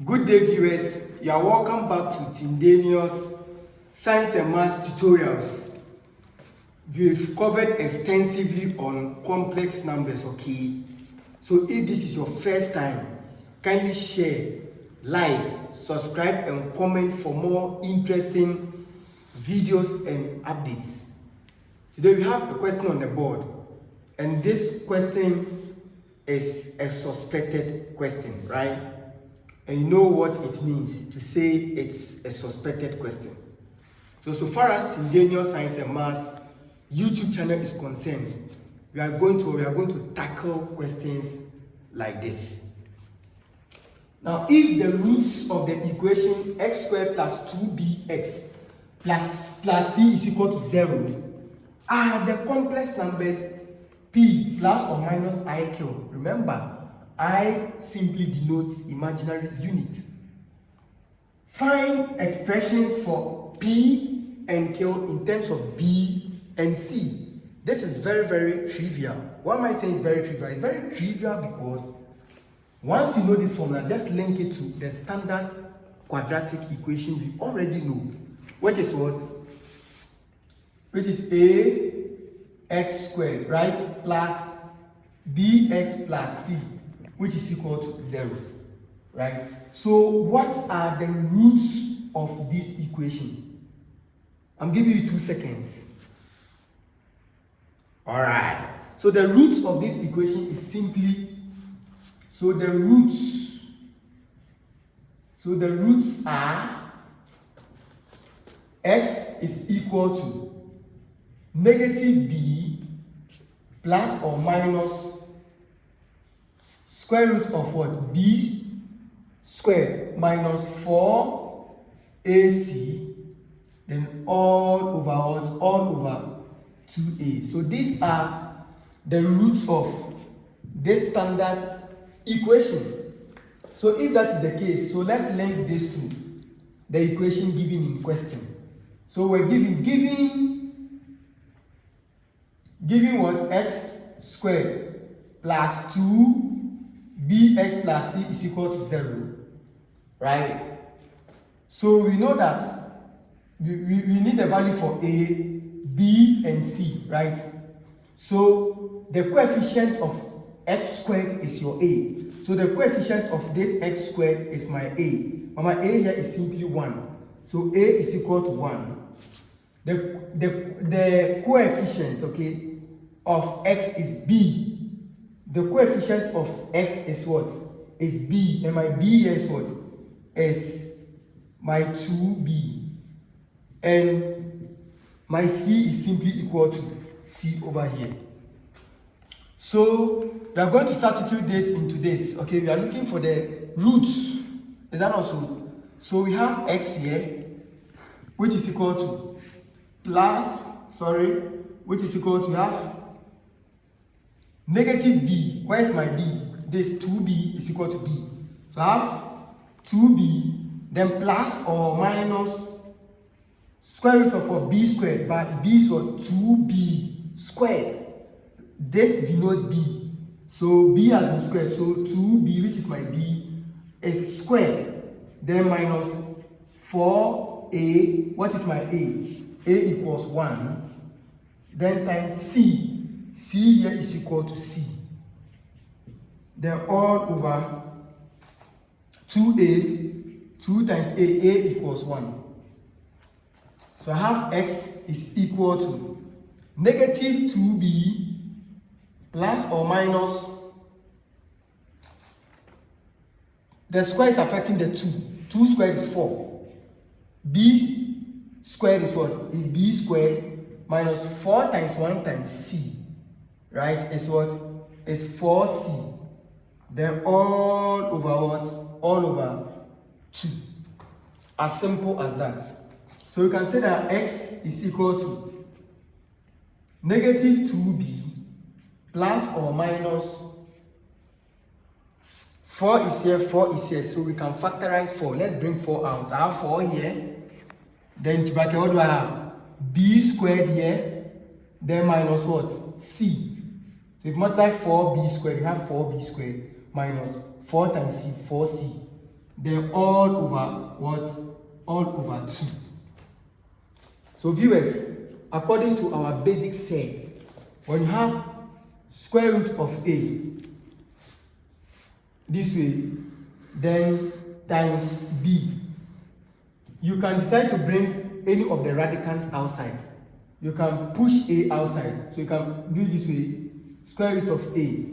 Good day, viewers. You are welcome back to Tindanious Science and Math Tutorials. We've covered extensively on complex numbers, okay? So if this is your first time, kindly share, like, subscribe and comment for more interesting videos and updates. Today we have a question on the board, and this question is a suspected question, right? And you know what it means to say it's a suspected question. So far as Tindanious Science and Math YouTube channel is concerned, we are going to tackle questions like this. Now, if the roots of the equation x squared plus 2bx plus c is equal to 0 are the complex numbers p plus or minus I cube. Remember, I simply denotes imaginary unit. Find expressions for P and Q in terms of B and C. This is very trivial. Why am I saying it's very trivial? It's very trivial because once you know this formula, just link it to the standard quadratic equation we already know, which is what? Which is ax squared, right? Plus bx plus c, which is equal to 0, right? So what are the roots of this equation? I'm giving you 2 seconds. All right. So the roots of this equation is simply, the roots are x is equal to negative b plus or minus square root of what? B squared minus 4ac, then all over what? All over 2a. So these are the roots of this standard equation. So if that is the case, so let's link this to the equation given in question. So we're given what? X squared plus 2bx plus c is equal to 0, right? So we know that we need a value for a, b and c, right? So the coefficient of x squared is your a. So the coefficient of this x squared is my a. My a here is simply 1. So a is equal to 1. The coefficient, okay, of x is b. The coefficient of x is what? Is b. And my b here is what? Is my 2b. And my c is simply equal to c over here. So we are going to substitute this into this. Okay, we are looking for the roots. Is that also? So we have x here, which is equal to which is equal to have negative b. Where is my b? This 2b is equal to b. So I have 2b, then plus or minus square root of what? B squared, but b is what? 2b squared. This denotes b. So b has been squared. So 2b, which is my b, is squared. Then minus 4a. What is my a? A equals 1. Then times c. C here is equal to c. Then all over 2a. 2 times a equals 1. So I have x is equal to negative 2b plus or minus, the square is affecting the 2. 2 squared is 4. B squared is what? Is b squared minus 4 times 1 times c. Right? Is what? Is 4c. Then all over what? All over 2. As simple as that. So you can say that x is equal to negative 2b plus or minus 4 is here, 4 is here. So we can factorize 4. Let's bring 4 out. I have 4 here. Then to bracket, what do I have? B squared here. Then minus what? C. So if you multiply 4b squared, you have 4b squared minus 4 times c, 4c. then all over what? All over 2. So viewers, according to our basic set, when you have square root of a this way, then times b, you can decide to bring any of the radicals outside. You can push a outside, so you can do it this way: square root of a,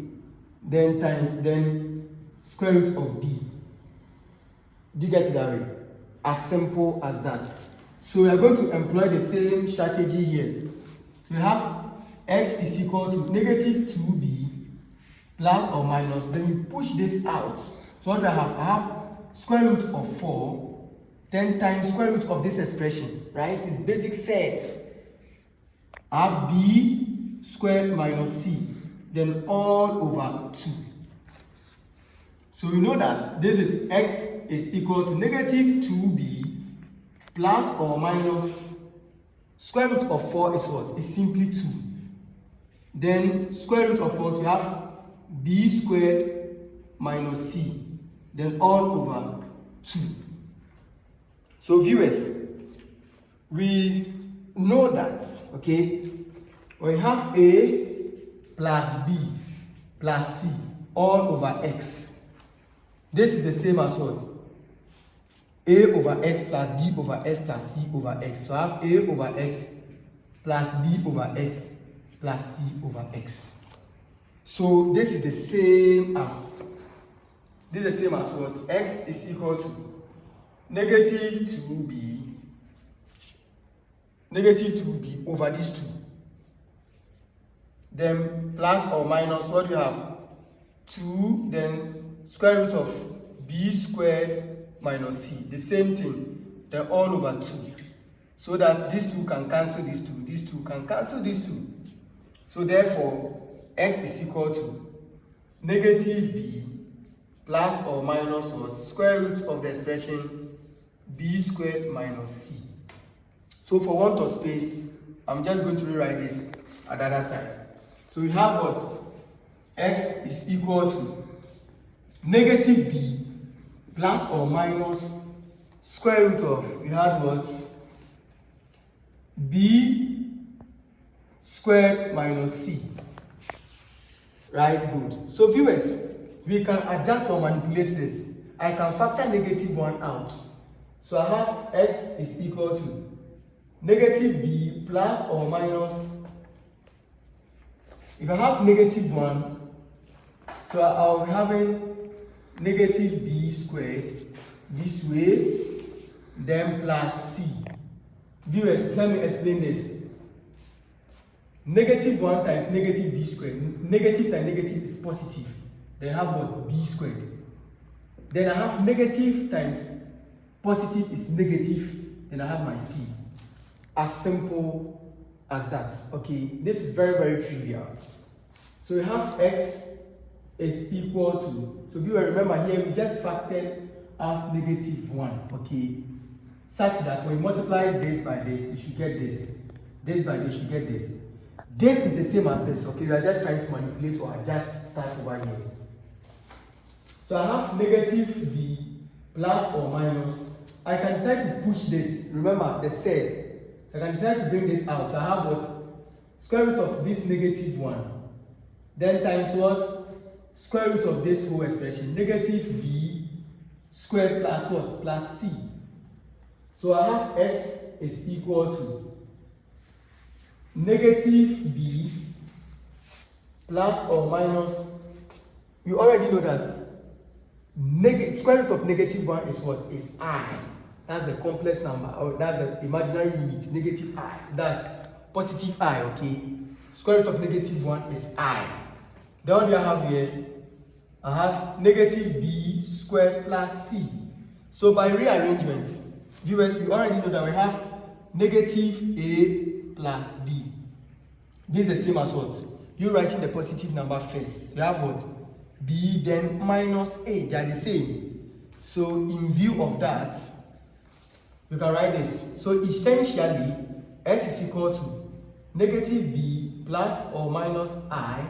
then times then square root of b. Do you get it that way? As simple as that. So we are going to employ the same strategy here. So we have x is equal to negative 2b plus or minus, then you push this out. So what do I have? I have square root of 4, 10 times square root of this expression, right? It's basic sets. I have b squared minus c, then all over 2. So we know that this is x is equal to negative 2b plus or minus square root of 4 is what? It's simply 2. Then square root of 4, we have b squared minus c, then all over 2. So viewers, we know that, okay, when you have a plus b plus c all over x, this is the same as what? A over x plus b over x plus c over x. So I have a over x plus b over x plus c over x. So this is the same as what? X is equal to negative 2b over this 2. Then plus or minus, what do you have? 2, then square root of b squared minus c, the same thing, then all over 2. So that these two can cancel these two can cancel these two. So therefore, x is equal to negative b plus or minus what? Square root of the expression b squared minus c. So for want of space, I'm just going to rewrite this at the other side. So we have what? X is equal to negative b plus or minus square root of, we had what? B squared minus c. Right, good. So viewers, we can adjust or manipulate this. I can factor negative 1 out. So I have x is equal to negative b plus or minus, if I have negative 1, so I'll be having negative b squared this way, then plus c. Viewers, let me explain this. Negative 1 times negative b squared, negative times negative is positive. Then I have what? B squared. Then I have negative times positive is negative, then I have my c. As simple as that. Okay, this is very, very trivial. So we have x is equal to, so if you remember here, we just factored out negative 1, okay, such that when we multiply this by this, you should get this. This by this, you should get this. This is the same as this, okay? We are just trying to manipulate or adjust stuff over here. So I have negative b plus or minus. I can decide to push this. Remember the set. So I can decide to bring this out. So I have what? Square root of this negative 1. Then times what? Square root of this whole expression. Negative b squared plus what? Plus c. So I have x is equal to negative b plus or minus, you already know that square root of negative 1 is what? Is I. That's the complex number, or that's the imaginary unit, negative I. That's positive I, okay? Square root of negative 1 is I. Then what do I have here? I have negative b squared plus c. So by rearrangement, viewers, we already know that we have negative a plus b. This is the same as what? You writing the positive number first. You have what? B, then minus a. They are the same. So in view of that, we can write this. So essentially, s is equal to negative b plus or minus I.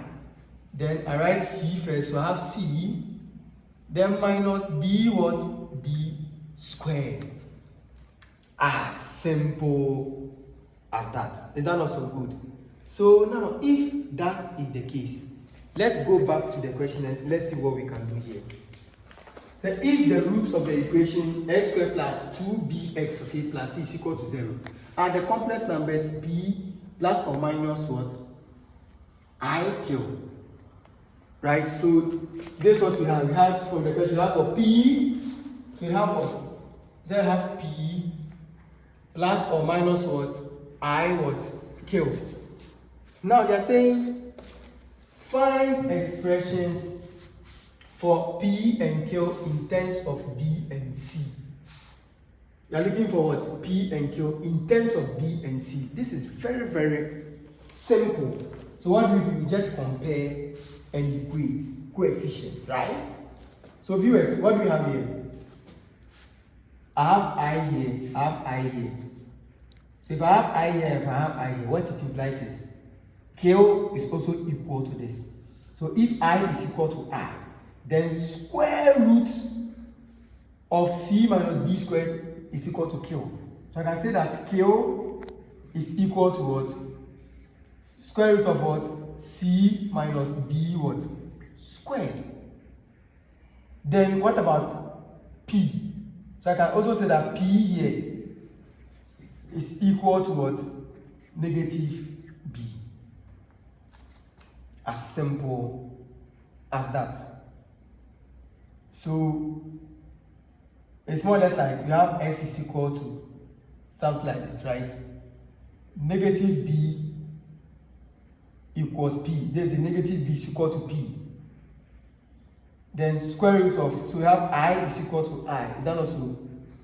Then I write c first. So I have c. Then minus b what? B squared. As simple as that. Is that not so good? So now, if that is the case, let's go back to the question and let's see what we can do here. So if the root of the equation x squared plus 2bx, okay, plus c is equal to 0, are the complex numbers b plus or minus what? IQ. Right? So this is what we have. We have from the question, we have for p, so we have what? Then we have p plus or minus what? I what? Q. Now they are saying find expressions for P and Q in terms of B and C. You are looking for what? P and Q in terms of B and C. This is very, very simple. So what do? We just compare and equate coefficients, right? So viewers, what do we have here? I have I here, I have I here. So if I have I here, if I have I here, what it implies is Q is also equal to this. So if I is equal to I, then square root of C minus B squared is equal to Q. So I can say that Q is equal to what? Square root of what? C minus B what? Squared. Then what about P? So I can also say that P here is equal to what? Negative B. As simple as that. So it's more or less like you have x is equal to something like this, right? Negative b equals p. There's a negative b is equal to p. Then square root of, so we have I is equal to I. Is that not so?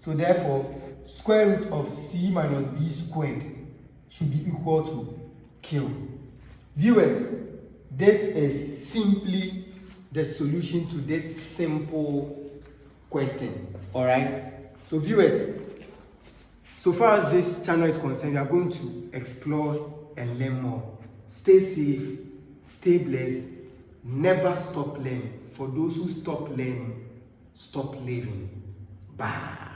So therefore, square root of c minus b squared should be equal to q. Viewers, this is simply the solution to this simple question. All right. So viewers, so far as this channel is concerned, we are going to explore and learn more. Stay safe, stay blessed, never stop learning. For those who stop learning, stop living. Bye.